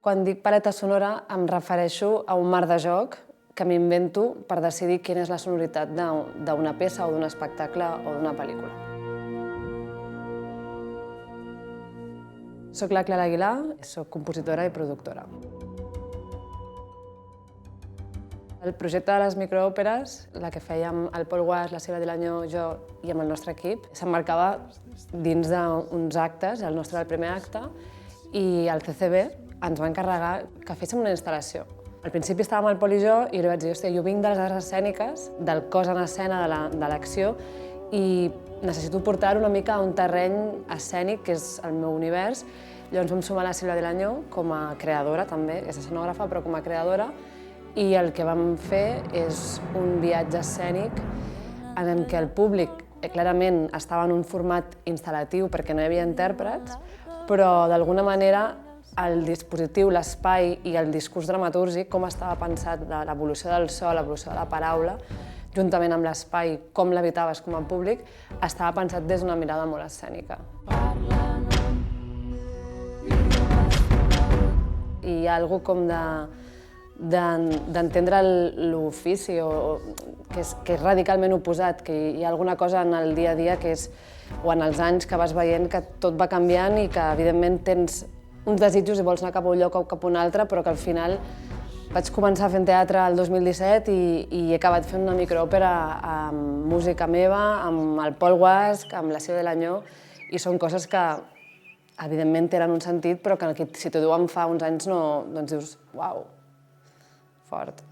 Quan dic paleta sonora em refereixo a un marc de joc que m'invento per decidir quina és la sonoritat d'una peça o d'un espectacle o d'una pel·lícula. Soc la Clara Aguilar, soc compositora i productora. El projecte de les microòperes, la que fèiem el Pol Guas, la Sílvia Dilanyó, jo i amb el nostre equip, s'emmarcava dins d'uns actes, el nostre era el primer acte, i el CCB ens va encarregar que féssim una instal·lació. Al principi estàvem al Pol i jo, i li vaig dir, hòstia, jo vinc de les arts escèniques, del cos en escena, de l'acció, i necessito portar una mica a un terreny escènic, que és el meu univers. Llavors vam sumar la Sílvia Dilanyó com a creadora, també, és escenògrafa, però com a creadora, i el que vam fer és un viatge escènic en què el públic clarament estava en un format instal·latiu perquè no hi havia intèrprets, però d'alguna manera el dispositiu, l'espai i el discurs dramatúrgic, com estava pensat l'evolució del so, l'evolució de la paraula, juntament amb l'espai, com l'habitaves com a públic, estava pensat des d'una mirada molt escènica. I hi ha alguna cosa d'entendre l'ofici, que és radicalment oposat, que hi ha alguna cosa en el dia a dia que és, o en els anys que vas veient que tot va canviant i que evidentment tens uns desitjos i vols anar cap a un lloc o cap a un altre, però que al final vaig començar fent teatre el 2017 i he acabat fent una microòpera amb música meva, amb el Pol Guas, amb la Sílvia Dilanyó, i són coses que evidentment tenen un sentit, però que si t'ho diuen fa uns anys no, doncs dius, uau, fort.